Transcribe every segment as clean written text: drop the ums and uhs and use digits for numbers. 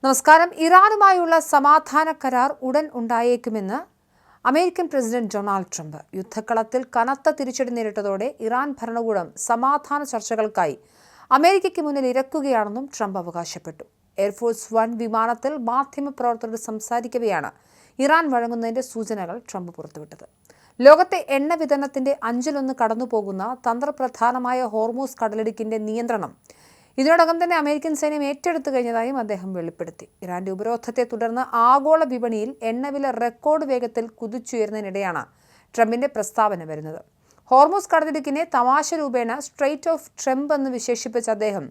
നമസ്കാരം. ഇറാനുമായുള്ള സമാധാന കരാർ ഉടൻ ഉണ്ടായേക്കുമെന്ന് അമേരിക്കൻ പ്രസിഡന്റ് ഡൊണാൾഡ് ട്രംപ്. യുദ്ധക്കളത്തിൽ കനത്ത തിരിച്ചടി നേരിട്ടതോടെ ഇറാൻ ഭരണകൂടം സമാധാന ചർച്ചകൾക്കായി അമേരിക്കയ്ക്ക് മുന്നിൽ ഇരക്കുകയാണെന്നും ട്രംപ് അവകാശപ്പെട്ടു. എയർഫോഴ്സ് 1 വിമാനത്തിൽ മാധ്യമപ്രവർത്തകരോട് സംസാരിക്കവെയാണ് ഇറാൻ വഴങ്ങുന്നതിന്റെ സൂചനകൾ ട്രംപ് പുറത്തുവിട്ടത്. ലോകത്തെ എണ്ണ വിതരണത്തിന്റെ 1/5 കടന്നുപോകുന്ന തന്ത്രപ്രധാനമായ ഹോർമൂസ് കടലിടുക്കിന്റെ നിയന്ത്രണം ഇതിനോടകം തന്നെ അമേരിക്കൻ സൈന്യം ഏറ്റെടുത്തു കഴിഞ്ഞതായും അദ്ദേഹം വെളിപ്പെടുത്തി. ഇറാന്റെ ഉപരോധത്തെ തുടർന്ന് ആഗോള വിപണിയിൽ എണ്ണവില റെക്കോർഡ് വേഗത്തിൽ കുതിച്ചുയർന്നതിനിടെയാണ് ട്രംപിന്റെ പ്രസ്താവന വരുന്നത്. ഹോർമൂസ് കടലിടുക്കിനെ തമാശ രൂപേണ സ്ട്രെയിറ്റ് ഓഫ് ട്രംപ് എന്ന് വിശേഷിപ്പിച്ച അദ്ദേഹം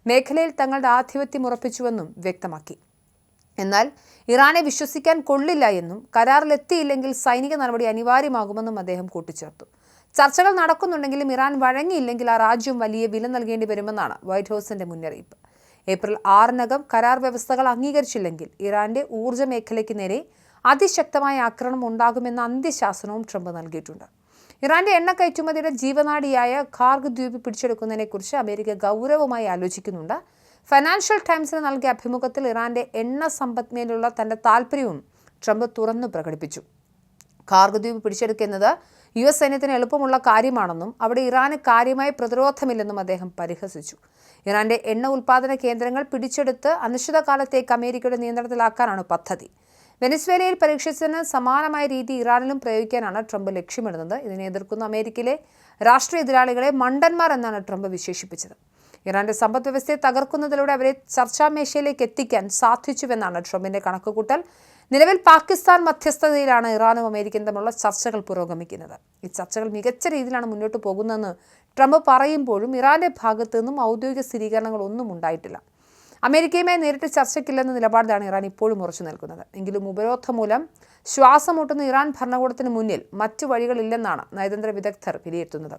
മേഖലയിൽ തങ്ങളുടെ ആധിപത്യം ഉറപ്പിച്ചുവെന്നും വ്യക്തമാക്കി. എന്നാൽ ഇറാനെ വിശ്വസിക്കാൻ കൊള്ളില്ല എന്നും കരാറിലെത്തിയില്ലെങ്കിൽ സൈനിക നടപടി അനിവാര്യമാകുമെന്നും അദ്ദേഹം കൂട്ടിച്ചേർത്തു. ചർച്ചകൾ നടക്കുന്നുണ്ടെങ്കിലും ഇറാൻ വഴങ്ങിയില്ലെങ്കിൽ ആ രാജ്യം വലിയ വില നൽകേണ്ടി വരുമെന്നാണ് വൈറ്റ് ഹൗസിന്റെ മുന്നറിയിപ്പ്. ഏപ്രിൽ 6 കരാർ വ്യവസ്ഥകൾ അംഗീകരിച്ചില്ലെങ്കിൽ ഇറാന്റെ ഊർജ്ജ മേഖലയ്ക്ക് നേരെ അതിശക്തമായ ആക്രമണം ഉണ്ടാകുമെന്ന അന്ത്യശാസനവും ട്രംപ് നൽകിയിട്ടുണ്ട്. ഇറാന്റെ എണ്ണ കയറ്റുമതിയുടെ ജീവനാഡിയായ ഖാർഗ് ദ്വീപ് പിടിച്ചെടുക്കുന്നതിനെക്കുറിച്ച് അമേരിക്ക ഗൗരവമായി ആലോചിക്കുന്നുണ്ട്. ഫൈനാൻഷ്യൽ ടൈംസിന് നൽകിയ അഭിമുഖത്തിൽ ഇറാന്റെ എണ്ണ സമ്പദ്മേലുള്ള തന്റെ താൽപ്പര്യവും ട്രംപ് തുറന്നു പ്രകടിപ്പിച്ചു. ഖാർഗ് ദ്വീപ് പിടിച്ചെടുക്കുന്നത് US സൈന്യത്തിന് എളുപ്പമുള്ള കാര്യമാണെന്നും അവിടെ ഇറാന് കാര്യമായ പ്രതിരോധമില്ലെന്നും അദ്ദേഹം പരിഹസിച്ചു. ഇറാന്റെ എണ്ണ ഉൽപ്പാദന കേന്ദ്രങ്ങൾ പിടിച്ചെടുത്ത് അനിശ്ചിതകാലത്തേക്ക് അമേരിക്കയുടെ നിയന്ത്രണത്തിലാക്കാനാണ് പദ്ധതി. വെനസ്വേലയിൽ പരീക്ഷിച്ചതിന് സമാനമായ രീതി ഇറാനിലും പ്രയോഗിക്കാനാണ് ട്രംപ് ലക്ഷ്യമിടുന്നത്. ഇതിനെ എതിർക്കുന്ന അമേരിക്കയിലെ രാഷ്ട്രീയ എതിരാളികളെ മണ്ടന്മാർ എന്നാണ് ട്രംപ് വിശേഷിപ്പിച്ചത്. ഇറാന്റെ സമ്പദ് വ്യവസ്ഥയെ തകർക്കുന്നതിലൂടെ അവരെ ചർച്ചാമേശയിലേക്ക് എത്തിക്കാൻ സാധിച്ചുവെന്നാണ് ട്രംപിന്റെ കണക്കുകൂട്ടൽ. നിലവിൽ പാകിസ്ഥാൻ മധ്യസ്ഥതയിലാണ് ഇറാനും അമേരിക്കയും തമ്മിലുള്ള ചർച്ചകൾ പുരോഗമിക്കുന്നത്. ഈ ചർച്ചകൾ മികച്ച രീതിയിലാണ് മുന്നോട്ട് പോകുന്നതെന്ന് ട്രംപ് പറയുമ്പോഴും ഇറാന്റെ ഭാഗത്തു നിന്നും ഔദ്യോഗിക സ്ഥിരീകരണങ്ങളൊന്നും ഉണ്ടായിട്ടില്ല. അമേരിക്കയുമായി നേരിട്ട് ചർച്ചയ്ക്കില്ലെന്ന നിലപാടിലാണ് ഇറാൻ ഇപ്പോഴും ഉറച്ചു നിൽക്കുന്നത്. എങ്കിലും ഉപരോധം മൂലം ശ്വാസം മുട്ടുന്ന ഇറാൻ ഭരണകൂടത്തിന് മുന്നിൽ മറ്റു വഴികളില്ലെന്നാണ് നയതന്ത്ര വിദഗ്ധർ വിലയിരുത്തുന്നത്.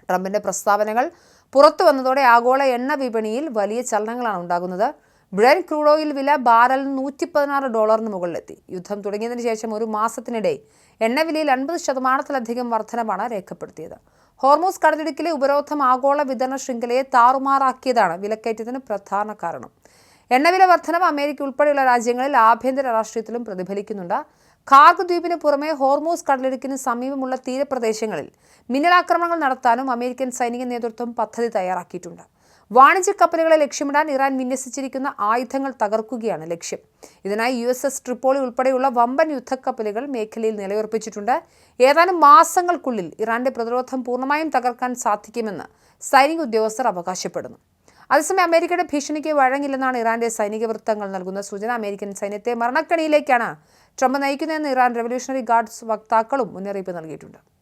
ട്രംപിന്റെ പ്രസ്താവനകൾ പുറത്തു വന്നതോടെ ആഗോള എണ്ണ വിപണിയിൽ വലിയ ചലനങ്ങളാണ് ഉണ്ടാകുന്നത്. ബ്രെന്റ് ക്രൂഡ് ഓയിൽ വില ബാരലിന് $116 മുകളിലെത്തി. യുദ്ധം തുടങ്ങിയതിനു ശേഷം ഒരു മാസത്തിനിടെ എണ്ണവിലയിൽ 50% വർധനമാണ് രേഖപ്പെടുത്തിയത്. ഹോർമൂസ് കടലിടുക്കിലെ ഉപരോധം ആഗോള വിതരണ ശൃംഖലയെ താറുമാറാക്കിയതാണ് വിലക്കയറ്റത്തിന് പ്രധാന കാരണം. എണ്ണവില വർധനവ് അമേരിക്ക ഉൾപ്പെടെയുള്ള രാജ്യങ്ങളിൽ ആഭ്യന്തര രാഷ്ട്രീയത്തിലും പ്രതിഫലിക്കുന്നുണ്ട്. ഖാർഗ് ദ്വീപിന് പുറമെ ഹോർമൂസ് കടലിടുക്കിന് സമീപമുള്ള തീരപ്രദേശങ്ങളിൽ മിന്നലാക്രമണങ്ങൾ നടത്താനും അമേരിക്കൻ സൈനിക നേതൃത്വം പദ്ധതി തയ്യാറാക്കിയിട്ടുണ്ട്. വാണിജ്യ കപ്പലുകളെ ലക്ഷ്യമിടാൻ ഇറാൻ വിന്യസിച്ചിരിക്കുന്ന ആയുധങ്ങൾ തകർക്കുകയാണ് ലക്ഷ്യം. ഇതിനായി USS ട്രിപ്പോളി ഉൾപ്പെടെയുള്ള വമ്പൻ യുദ്ധക്കപ്പലുകൾ മേഖലയിൽ നിലയുറപ്പിച്ചിട്ടുണ്ട്. ഏതാനും മാസങ്ങൾക്കുള്ളിൽ ഇറാന്റെ പ്രതിരോധം പൂർണ്ണമായും തകർക്കാൻ സാധിക്കുമെന്ന് സൈനിക ഉദ്യോഗസ്ഥർ അവകാശപ്പെടുന്നു. അതേസമയം അമേരിക്കയുടെ ഭീഷണിക്ക് വഴങ്ങില്ലെന്നാണ് ഇറാന്റെ സൈനിക വൃത്തങ്ങൾ നൽകുന്ന സൂചന. അമേരിക്കൻ സൈന്യത്തെ മരണക്കണിയിലേക്കാണ് ട്രംപ് നയിക്കുന്നതെന്ന് ഇറാൻ റവല്യൂഷണറി ഗാർഡ്സ് വക്താക്കളും മുന്നറിയിപ്പ് നൽകിയിട്ടുണ്ട്.